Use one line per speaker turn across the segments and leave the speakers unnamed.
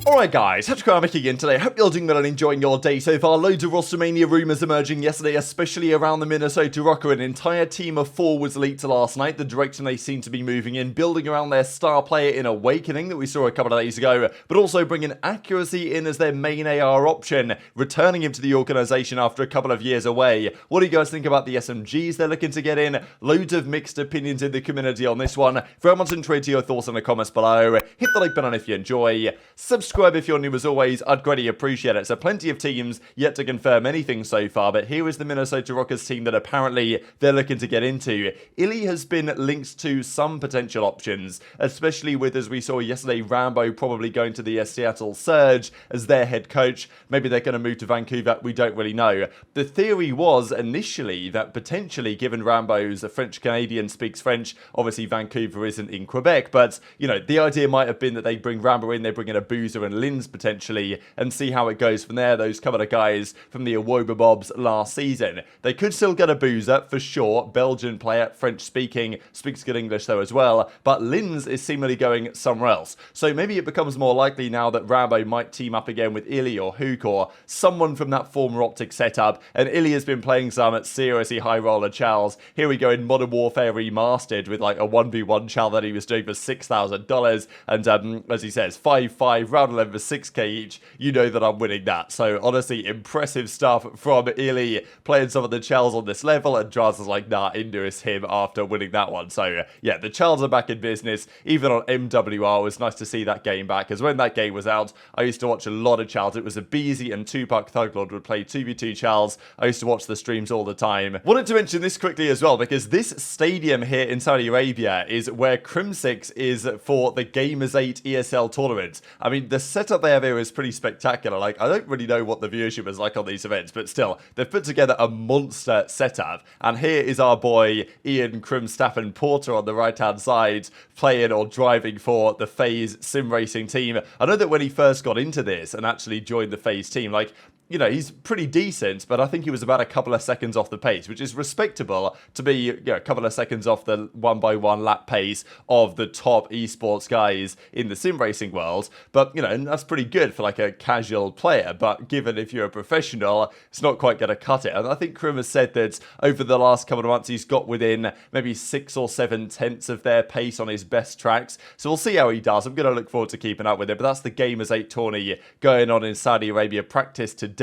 Alright guys, TacticalRab again today. Hope you're doing well and enjoying your day so far. Loads of roster mania rumours emerging yesterday, especially around the Minnesota Rokkr. An entire team of 4 was leaked last night, the direction they seem to be moving in, building around their star player in Awakening that we saw a couple of days ago, but also bringing accuracy in as their main AR option, returning him to the organisation after a couple of years away. What do you guys think about the SMGs they're looking to get in? Loads of mixed opinions in the community on this one. Very much intrigued to your thoughts in the comments below. Hit the like button if you enjoy. Subscribe if you're new as always, I'd greatly appreciate it. So plenty of teams yet to confirm anything so far, but here is the Minnesota Rokkr's team that apparently they're looking to get into. iLLeY has been linked to some potential options, especially with, as we saw yesterday, Rambo probably going to the Seattle Surge as their head coach. Maybe they're going to move to Vancouver, we don't really know. The theory was initially that potentially, given Rambo's a French-Canadian, speaks French, obviously Vancouver isn't in Quebec, but, you know, the idea might have been that they bring Rambo in, they bring in aBeZy and Linz potentially, and see how it goes from there. Those couple of guys from the Awobabobs last season. They could still get aBeZy for sure. Belgian player, French speaking, speaks good English though as well, but Linz is seemingly going somewhere else. So maybe it becomes more likely now that Rambo might team up again with iLLeY or Hook or someone from that former OpTic setup, and iLLeY has been playing some seriously high roller chals. Here we go in Modern Warfare Remastered with like a 1v1 chal that he was doing for $6,000, and as he says, 5-5, round 11 for 6k each. You know that I'm winning that. So honestly, impressive stuff from iLLeY playing some of the chals on this level, and Drazah's like, nah, India is him after winning that one. So yeah, the chals are back in business. Even on MWR, it was nice to see that game back, because when that game was out, I used to watch a lot of chals. It was aBeZy and Tupac Thuglord would play 2v2 chals. I used to watch the streams all the time. Wanted to mention this quickly as well, because this stadium here in Saudi Arabia is where Crimstappen is for the Gamers 8 ESL tournament. I mean, the setup they have here is pretty spectacular. Like, I don't really know what the viewership is like on these events, but still, they've put together a monster setup. And here is our boy Ian Crimstappen Porter on the right-hand side, playing or driving for the FaZe sim racing team. I know that when he first got into this and actually joined the FaZe team, like, you know, he's pretty decent, but I think he was about a couple of seconds off the pace, which is respectable to be, you know, a couple of seconds off the 1x1 lap pace of the top esports guys in the sim racing world. But, you know, that's pretty good for like a casual player. But given if you're a professional, it's not quite going to cut it. And I think Krim has said that over the last couple of months, he's got within maybe 6 or 7 tenths of their pace on his best tracks. So we'll see how he does. I'm going to look forward to keeping up with it. But that's the Gamers 8 tourney going on in Saudi Arabia. Practice today,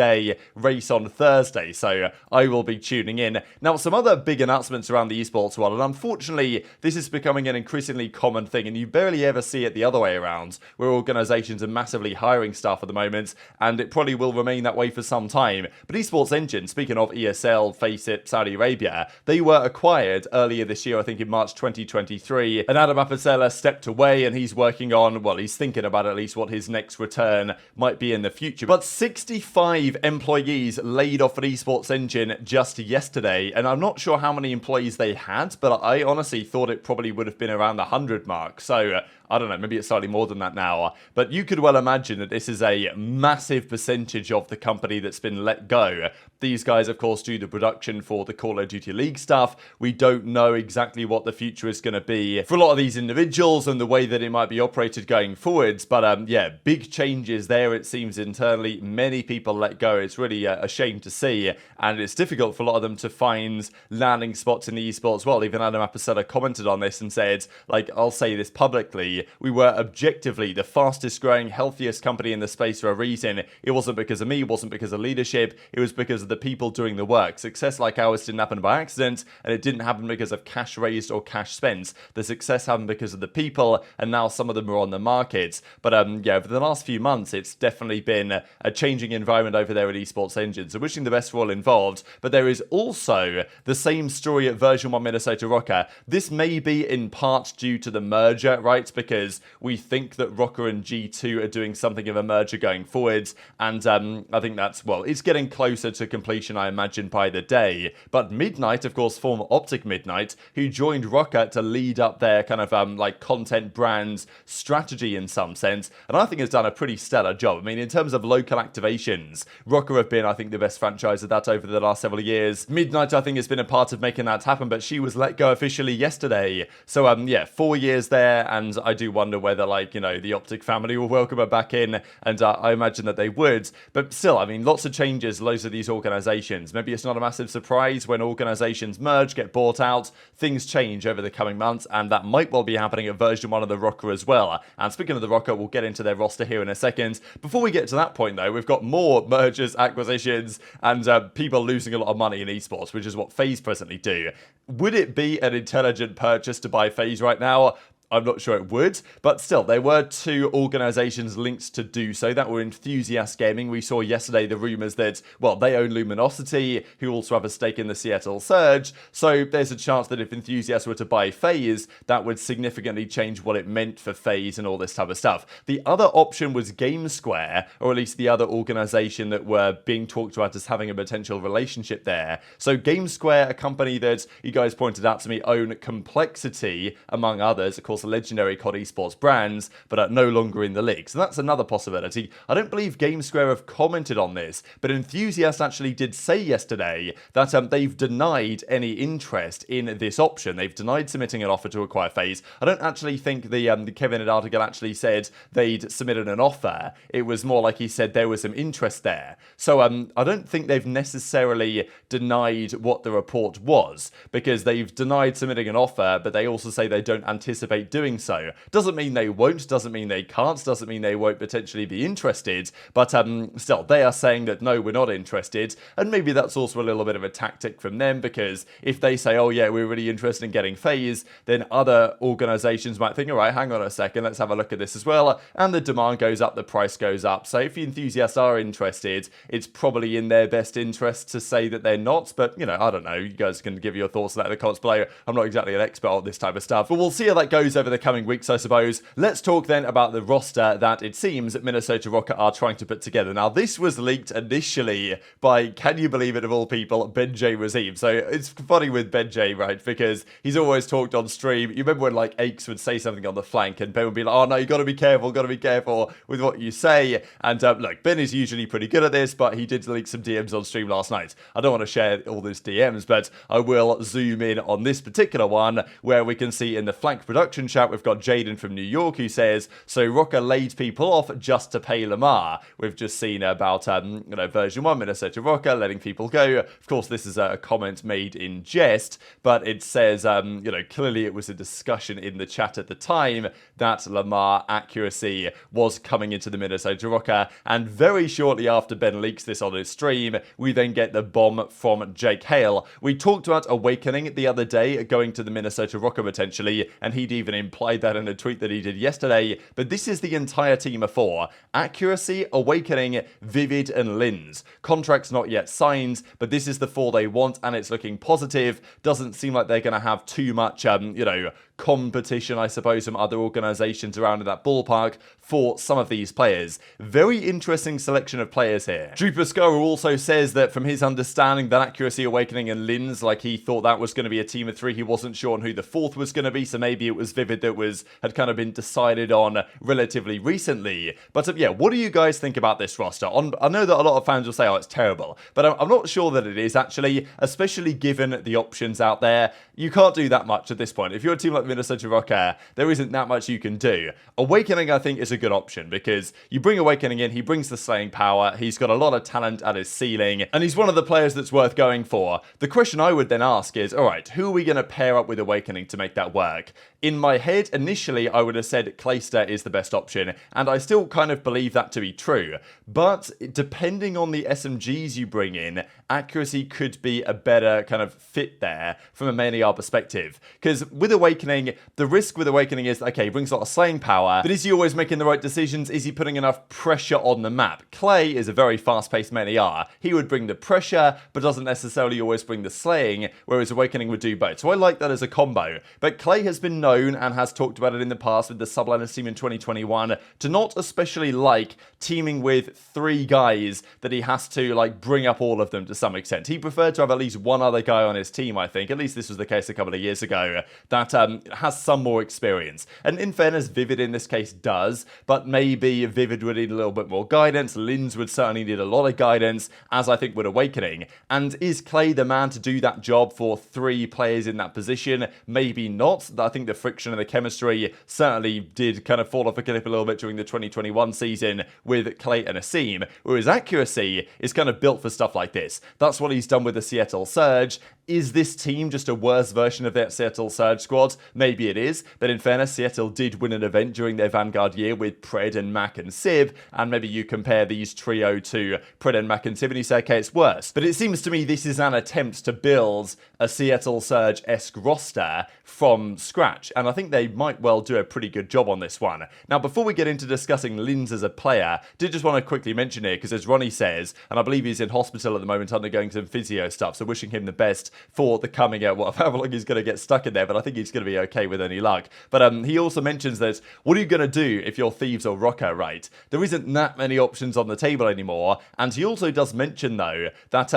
race on Thursday, so I will be tuning in. Now, some other big announcements around the esports world, and unfortunately this is becoming an increasingly common thing, and you barely ever see it the other way around, where organizations are massively hiring staff at the moment, and it probably will remain that way for some time. But Esports Engine, speaking of ESL, face it, Saudi Arabia, they were acquired earlier this year, I think in March 2023, and Adam Apicella stepped away, and he's working on, well, he's thinking about at least what his next return might be in the future. But 65 employees laid off at Esports Engine just yesterday, and I'm not sure how many employees they had, but I honestly thought it probably would have been around the 100 mark. So I don't know, maybe it's slightly more than that now, but you could well imagine that this is a massive percentage of the company that's been let go. These guys, of course, do the production for the Call of Duty League stuff. We don't know exactly what the future is going to be for a lot of these individuals and the way that it might be operated going forwards, but yeah, big changes there, it seems, internally. Many people let go. It's really a shame to see, and it's difficult for a lot of them to find landing spots in the esports world. Even Adam Apicella commented on this and said, like, I'll say this publicly, we were objectively the fastest growing, healthiest company in the space for a reason. It wasn't because of me, it wasn't because of leadership, it was because of the people doing the work. Success like ours didn't happen by accident, and it didn't happen because of cash raised or cash spent. The success happened because of the people, and now some of them are on the market. But yeah, over the last few months, it's definitely been a changing environment over there at Esports Engine, so wishing the best for all involved. But there is also the same story at version 1 Minnesota Rokkr. This may be in part due to the merger, right? Because we think that Rokkr and G2 are doing something of a merger going forwards, and I think that's, well, it's getting closer to completion, I imagine, by the day. But Midnight, of course, former OpTic Midnight, who joined Rokkr to lead up their kind of like content brand strategy in some sense, and I think has done a pretty stellar job. I mean, in terms of local activations, Rokkr have been, I think, the best franchise of that over the last several years. Midnight, I think, has been a part of making that happen, but she was let go officially yesterday. So, yeah, 4 years there, and I do wonder whether, like, you know, the OpTic family will welcome her back in, and I imagine that they would. But still, I mean, lots of changes, loads of these organizations. Maybe it's not a massive surprise when organizations merge, get bought out, things change over the coming months, and that might well be happening at version 1 of the Rokkr as well. And speaking of the Rokkr, we'll get into their roster here in a second. Before we get to that point, though, we've got more mergers, acquisitions, and people losing a lot of money in esports, which is what FaZe presently do. Would it be an intelligent purchase to buy FaZe right now? I'm not sure it would, but still, there were 2 organizations linked to do so that were Enthusiast Gaming. We saw yesterday the rumors that, well, they own Luminosity, who also have a stake in the Seattle Surge, so there's a chance that if Enthusiast were to buy FaZe, that would significantly change what it meant for FaZe and all this type of stuff. The other option was GameSquare, or at least the other organization that were being talked about as having a potential relationship there. So GameSquare, a company that you guys pointed out to me own Complexity, among others, of course, legendary COD esports brands, but are no longer in the league. So that's another possibility. I don't believe GameSquare have commented on this, but Enthusiast actually did say yesterday that they've denied any interest in this option. They've denied submitting an offer to acquire FaZe. I don't actually think the Kevin article actually said they'd submitted an offer. It was more like he said there was some interest there. So I don't think they've necessarily denied what the report was, because they've denied submitting an offer, but they also say they don't anticipate doing so. Doesn't mean they won't, doesn't mean they can't, doesn't mean they won't potentially be interested, but still, they are saying that no, we're not interested, and maybe that's also a little bit of a tactic from them, because if they say, oh yeah, we're really interested in getting FaZe, then other organizations might think, all right, hang on a second, let's have a look at this as well, and the demand goes up, the price goes up. So if the enthusiasts are interested, it's probably in their best interest to say that they're not, but, you know, I don't know, you guys can give your thoughts on that in the comments below. I'm not exactly an expert on this type of stuff, but we'll see how that goes over the coming weeks, I suppose. Let's talk then about the roster that it seems Minnesota Rokkr are trying to put together. Now, this was leaked initially by, can you believe it, of all people, JoeDeceives. So it's funny with J, right, because he's always talked on stream. You remember when, like, Aches would say something on the flank and Ben would be like, oh no, you gotta be careful with what you say. And look, Ben is usually pretty good at this, but he did leak some DMs on stream last night. I don't want to share all these DMs, but I will zoom in on this particular one, where we can see in the flank production chat, we've got Jaden from New York who says, so Rokkr laid people off just to pay Lamar. We've just seen about, you know, version 1 Minnesota Rokkr letting people go. Of course, this is a comment made in jest, but it says, you know, clearly it was a discussion in the chat at the time that Lamar accuracy was coming into the Minnesota Rokkr, and very shortly after Ben leaks this on his stream, we then get the bomb from Jake Hale. We talked about Awakening the other day going to the Minnesota Rokkr potentially, and he'd even implied that in a tweet that he did yesterday, but this is the entire team of 4. Accuracy, Awakening, Vivid, and Lins. Contracts not yet signed, but this is the 4 they want, and it's looking positive. Doesn't seem like they're going to have too much, you know, competition, I suppose, from other organizations around in that ballpark for some of these players. Very interesting selection of players here. Drooper Scar also says that from his understanding that Accuracy, Awakening, and Lins, like, he thought that was going to be a team of 3. He wasn't sure on who the 4th was going to be, so maybe it was Vivid that had kind of been decided on relatively recently. But yeah, what do you guys think about this roster? I know that a lot of fans will say, oh, it's terrible, but I'm not sure that it is actually, especially given the options out there. You can't do that much at this point. If you're a team like Minnesota Rokkr, there isn't that much you can do. Awakening, I think, is a good option, because you bring Awakening in, he brings the slaying power, he's got a lot of talent at his ceiling, and he's one of the players that's worth going for. The question I would then ask is, alright, who are we going to pair up with Awakening to make that work? In my head, initially, I would have said Clayster is the best option, and I still kind of believe that to be true. But depending on the SMGs you bring in, Accuracy could be a better kind of fit there from a Maniar perspective. Because with Awakening, the risk with Awakening is, okay, he brings a lot of slaying power, but is he always making the right decisions? Is he putting enough pressure on the map? Clay is a very fast-paced Maniar. He would bring the pressure, but doesn't necessarily always bring the slaying, whereas Awakening would do both. So I like that as a combo. But Clay has been known and has talked about it in the past with the Subliners team in 2021 to not especially like teaming with 3 guys that he has to, like, bring up all of them to some extent. He preferred to have at least one other guy on his team, I think. At least this was the case a couple of years ago. That has some more experience. And in fairness, Vivid in this case does, but maybe Vivid would need a little bit more guidance. Lins would certainly need a lot of guidance, as I think would Awakening. And is Clay the man to do that job for 3 players in that position? Maybe not. I think the friction and the chemistry certainly did kind of fall off a cliff a little bit during the 2021 season with Clay and Asim, whereas Accuracy is kind of built for stuff like this. That's what he's done with the Seattle Surge. Is this team just a worse version of that Seattle Surge squad? Maybe it is, but in fairness, Seattle did win an event during their Vanguard year with Pred and Mac and Civ, and maybe you compare these trio to Pred and Mac and Civ and you say, okay, it's worse. But it seems to me this is an attempt to build a Seattle Surge-esque roster from scratch, and I think they might well do a pretty good job on this one. Now, before we get into discussing Lins as a player, did just want to quickly mention here, because as Ronnie says, and I believe he's in hospital at the moment undergoing some physio stuff, so wishing him the best for the coming out, however long he's going to get stuck in there, but I think he's going to be okay with any luck. But he also mentions that, what are you going to do if you're Thieves or Rokkr, right? There isn't that many options on the table anymore, and he also does mention, though, that,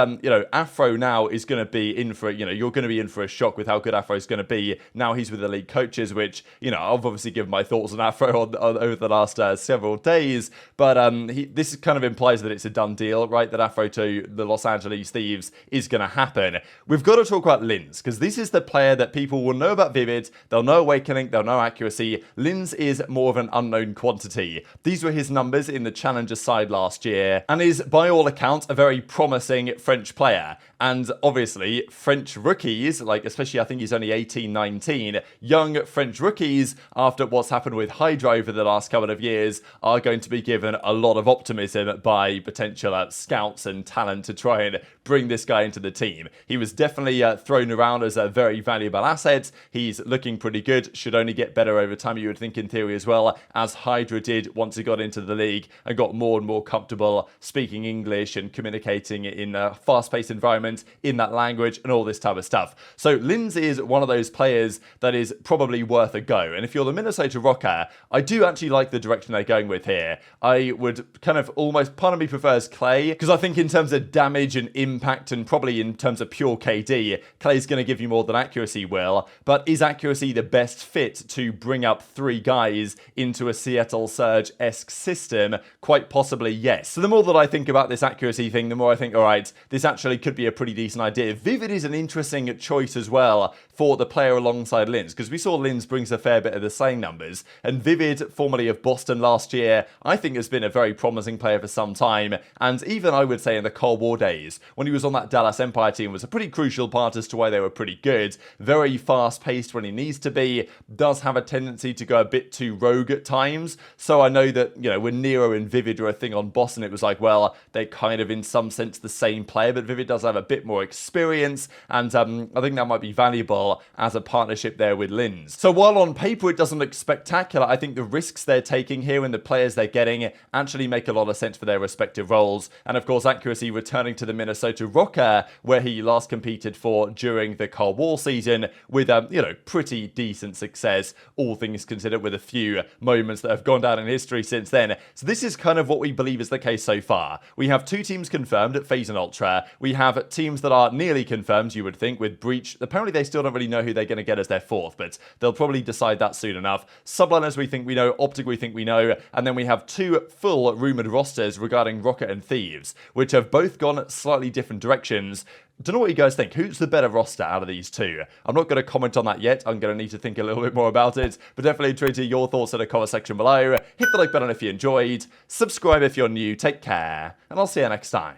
Afro now is going to be in for, you're going to be in for a shock with how good Afro's going to be. Now he's with the league coaches, which, I've obviously given my thoughts on Afro over the last several days, but this kind of implies that it's a done deal, right? That Afro to the Los Angeles Thieves is going to happen. We've got to talk about Lins, because this is the player that people will know about Vivid, they'll know Awakening, they'll know Accuracy. Lins is more of an unknown quantity. These were his numbers in the Challenger side last year, and is, by all accounts, a very promising French player. And obviously, French rookies, like especially I think he's only 18, 19, young French rookies, after what's happened with HyDra over the last couple of years, are going to be given a lot of optimism by potential scouts and talent to try and bring this guy into the team. He was definitely thrown around as a very valuable asset. He's looking pretty good, should only get better over time, you would think in theory as well, as HyDra did once he got into the league and got more and more comfortable speaking English and communicating in a fast-paced environment in that language and all this type of stuff. So Lins is one of those players that is probably worth a go. And if you're the Minnesota Rokkr, I do actually like the direction they're going with here. I would kind of almost, part of me prefers Clay, because I think in terms of damage and impact and probably in terms of pure KD, Clay's going to give you more than Accuracy will. But is Accuracy the best fit to bring up 3 guys into a Seattle Surge-esque system? Quite possibly, yes. So the more that I think about this Accuracy thing, the more I think, all right, this actually could be a pretty decent idea. Vivid is an interesting choice as well for the player alongside Lins, because we saw Lins brings a fair bit of the same numbers, and Vivid, formerly of Boston last year, I think has been a very promising player for some time, and even I would say in the Cold War days, when he was on that Dallas Empire team, was a pretty crucial part as to why they were pretty good. Very fast-paced when he needs to be, does have a tendency to go a bit too rogue at times, so I know that, when Nero and Vivid were a thing on Boston, it was like, well, they're kind of in some sense the same player, but Vivid does have a bit more experience, and I think that might be valuable as a partnership there with Lins. So while on paper it doesn't look spectacular, I think the risks they're taking here and the players they're getting actually make a lot of sense for their respective roles. And of course, Accuracy returning to the Minnesota Rokkr, where he last competed for during the Cold War season with, pretty decent success, all things considered, with a few moments that have gone down in history since then. So this is kind of what we believe is the case so far. We have 2 teams confirmed at FaZe and Ultra. We have teams that are nearly confirmed, you would think, with Breach. Apparently they still don't really know who they're going to get as their 4th, but they'll probably decide that soon enough. Subliners we think we know, OpTic we think we know, and then we have 2 full rumoured rosters regarding Rokkr and Thieves, which have both gone slightly different directions. Don't know what you guys think. Who's the better roster out of these 2? I'm not going to comment on that yet. I'm going to need to think a little bit more about it, but definitely intrigued to your thoughts in the comment section below. Hit the like button if you enjoyed, subscribe if you're new, take care, and I'll see you next time.